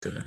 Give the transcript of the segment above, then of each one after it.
Okay.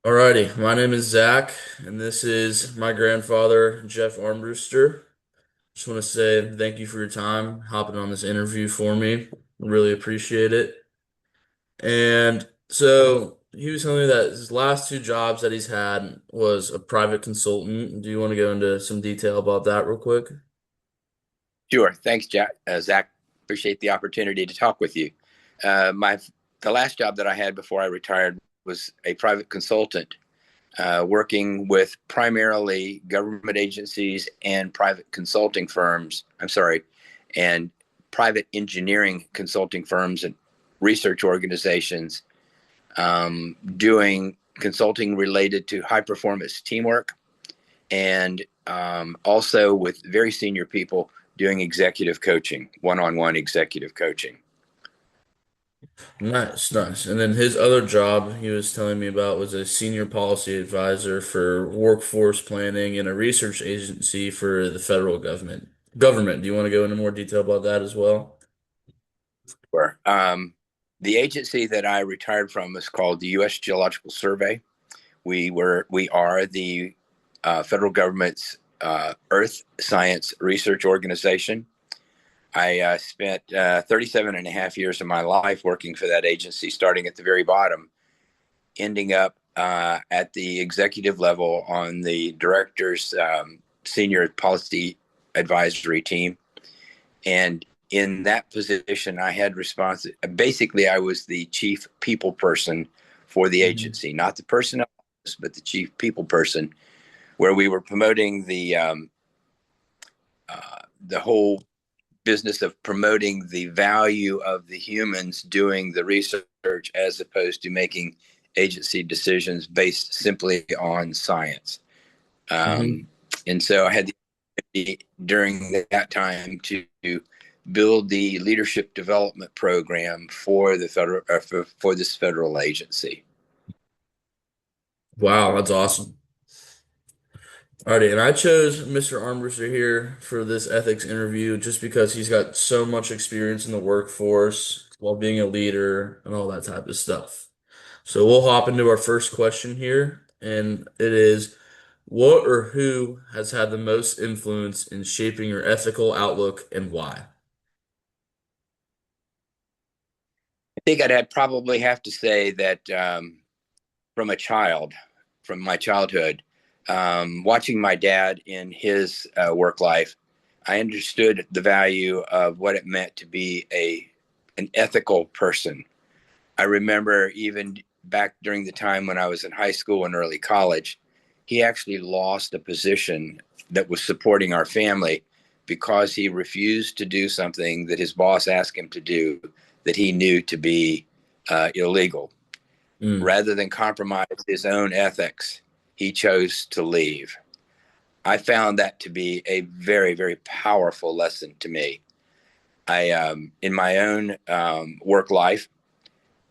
Alrighty, my name is Zach, and this is my grandfather, Jeff Armbruster. Just want to say thank you for your time, hopping on this interview for me. Really appreciate it. And so he was telling me that his last two jobs that he's had was a private consultant. Do you want to go into some detail about that real quick? Sure. Thanks, Zach. Appreciate the opportunity to talk with you. My The last job that I had before I retired was a private consultant, working with primarily government agencies and private consulting firms. I'm sorry, and private engineering consulting firms and research organizations, doing consulting related to high performance teamwork and also with very senior people doing executive coaching, one-on-one executive coaching. Nice, nice. And then his other job he was telling me about was a senior policy advisor for workforce planning in a research agency for the federal government. Government. Do you want to go into more detail about that as well? Where the agency that I retired from is called the U.S. Geological Survey. We are the federal government's Earth Science Research Organization. I spent 37 and a half years of my life working for that agency, starting at the very bottom, ending up at the executive level on the director's senior policy advisory team. And in that position, I had response. Basically, I was the chief people person for the Hmm. agency, not the personnel, but the chief people person, where we were promoting the whole business of promoting the value of the humans doing the research as opposed to making agency decisions based simply on science. Hmm. Um, and so I had the opportunity during that time to build the leadership development program for the federal for this federal agency. Wow, that's awesome. Alrighty, and I chose Mr. Armbruster here for this ethics interview just because he's got so much experience in the workforce while being a leader and all that type of stuff. So we'll hop into our first question here, and it is, what or who has had the most influence in shaping your ethical outlook and why? I think I'd probably have to say that from a child, from my childhood, watching my dad in his work life, I understood the value of what it meant to be a an ethical person. I remember even back during the time when I was in high school and early college, he actually lost a position that was supporting our family because he refused to do something that his boss asked him to do that he knew to be illegal. Mm, Rather than compromise his own ethics, he chose to leave. I found that to be a very, very powerful lesson to me. In my own work life,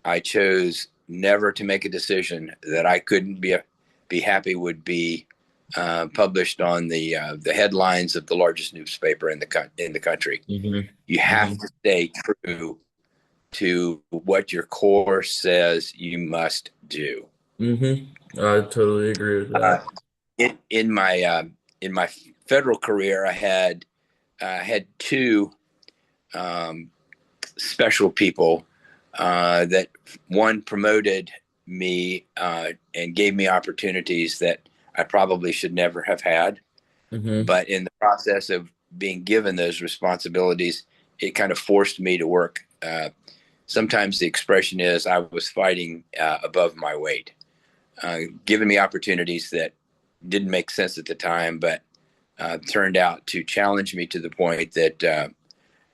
I chose never to make a decision that I couldn't be happy would be published on the headlines of the largest newspaper in the country. hmm You have hmm to stay true to what your core says you must do. hmm I totally agree with Uh, that. in my federal career, I had two um, special people that one promoted me and gave me opportunities that I probably should never have had. Hmm. But in the process of being given those responsibilities, it kind of forced me to work. Sometimes the expression is I was fighting above my weight, giving me opportunities that didn't make sense at the time, but turned out to challenge me to the point that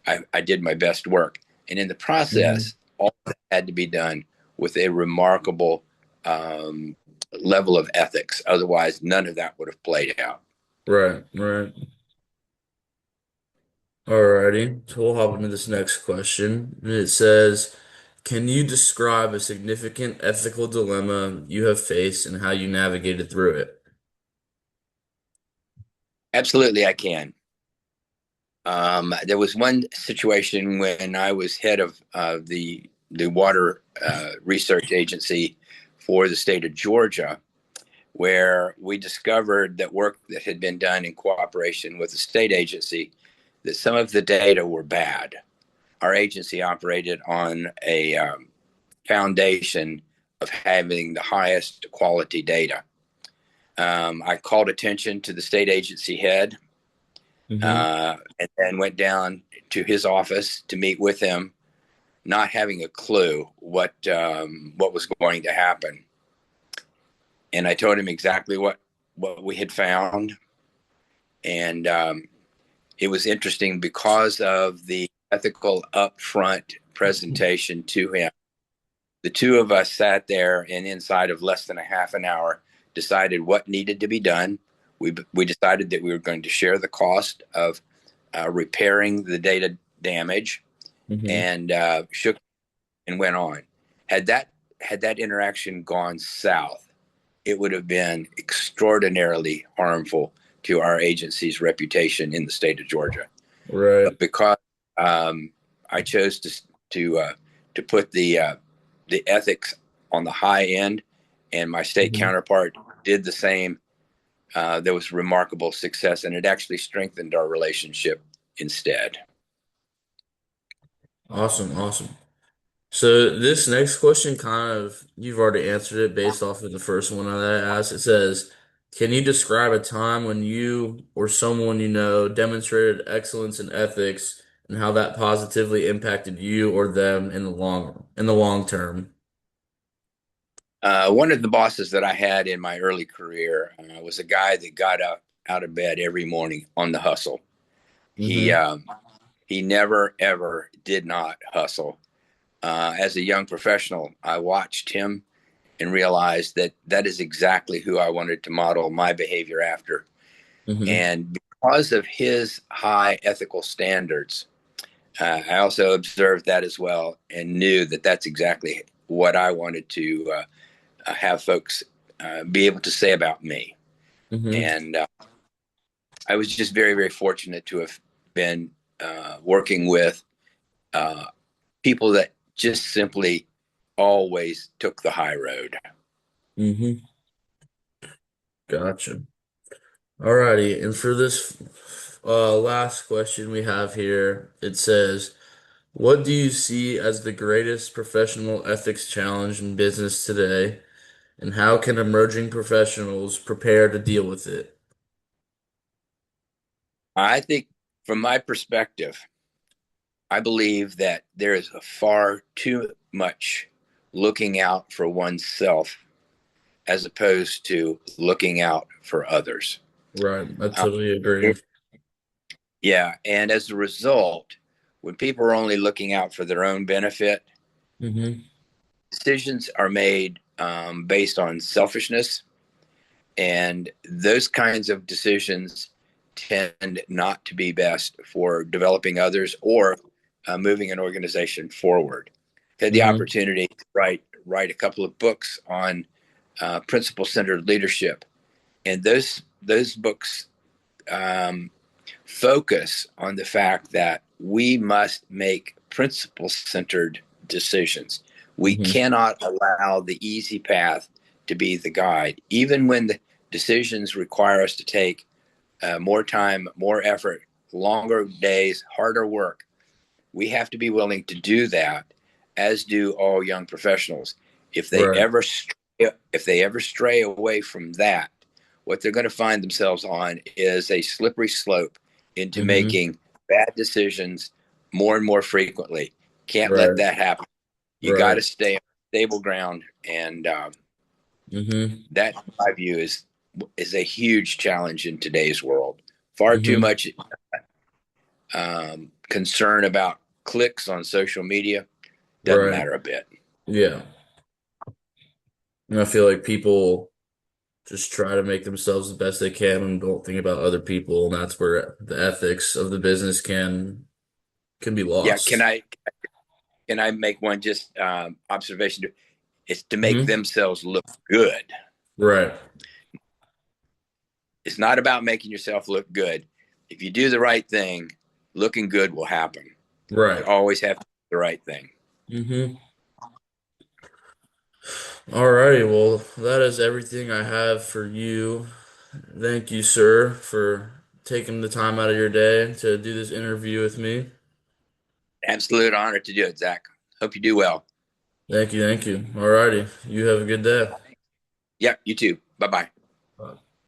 I did my best work. And in the Hmm. process, all that had to be done with a remarkable um, level of ethics. Otherwise, none of that would have played out. Right, right. Alrighty, so we'll hop into this next question. And it says, can you describe a significant ethical dilemma you have faced and how you navigated through it? Absolutely, I can. There was one situation when I was head of the the water research agency for the state of Georgia, where we discovered that work that had been done in cooperation with the state agency, that some of the data were bad. Our agency operated on a foundation of having the highest quality data. I called attention to the state agency head, Mm-hmm. and then went down to his office to meet with him, not having a clue what was going to happen. And I told him exactly what we had found, and it was interesting because of the ethical upfront presentation to him. The two of us sat there, and inside of less than a half an hour, decided what needed to be done. We decided that we were going to share the cost of repairing the data damage, Mm-hmm. and shook and went on. Had that interaction gone south, it would have been extraordinarily harmful to our agency's reputation in the state of Georgia. Right. But because I chose to put the ethics on the high end, and my state Mm-hmm. counterpart did the same, there was remarkable success, and it actually strengthened our relationship instead. Awesome. Awesome. So this next question kind of you've already answered it based off of the first one that I asked. It says, can you describe a time when you or someone you know demonstrated excellence in ethics and how that positively impacted you or them in the long term? One of the bosses that I had in my early career was a guy that got out of bed every morning on the hustle. He Mm-hmm. um, he never ever did not hustle. As a young professional, I watched him and realized that that is exactly who I wanted to model my behavior after. Mm-hmm. And because of his high ethical standards, I also observed that as well and knew that that's exactly what I wanted to have folks be able to say about me. Mm-hmm. And I was just very, very fortunate to have been working with uh, people that just simply always took the high road. Mm-hmm. Gotcha. Alrighty. And for this last question we have here, it says, what do you see as the greatest professional ethics challenge in business today, and how can emerging professionals prepare to deal with it? I think, from my perspective, I believe that there is a far too much looking out for oneself as opposed to looking out for others. Right. I Uh, totally agree. yeah. And as a result, when people are only looking out for their own benefit, Mm-hmm. decisions are made based on selfishness. And those kinds of decisions tend not to be best for developing others or moving an organization forward. I had the Mm-hmm. opportunity to write a couple of books on principle centered leadership, and those books um, focus on the fact that we must make principle centered decisions. We Mm-hmm. cannot allow the easy path to be the guide, even when the decisions require us to take more time, more effort, longer days, harder work. We have to be willing to do that, as do all young professionals. If they Right. ever if they ever stray away from that, what they're going to find themselves on is a slippery slope into Mm-hmm. making bad decisions more and more frequently. Can't let Right. that happen. You got Right. to stay on stable ground, and Mm-hmm. that, in my view, is a huge challenge in today's world. Far too Mm-hmm. much concern about clicks on social media. Doesn't Right. matter a bit. Yeah. And I feel like people just try to make themselves the best they can and don't think about other people, and that's where the ethics of the business can be Yeah, lost. can I make one just observation? It's to make Hmm. themselves look good. Right. It's not about making yourself look good. If you do the right thing, looking good will happen. Right. But always have to do the right thing. Hmm. Alrighty, well, that is everything I have for you. Thank you, sir, for taking the time out of your day to do this interview with me. Absolute honor to do it, Zach. Hope you do well. Thank you, thank you. Alrighty, you have a good day. Yeah, you too. Bye bye.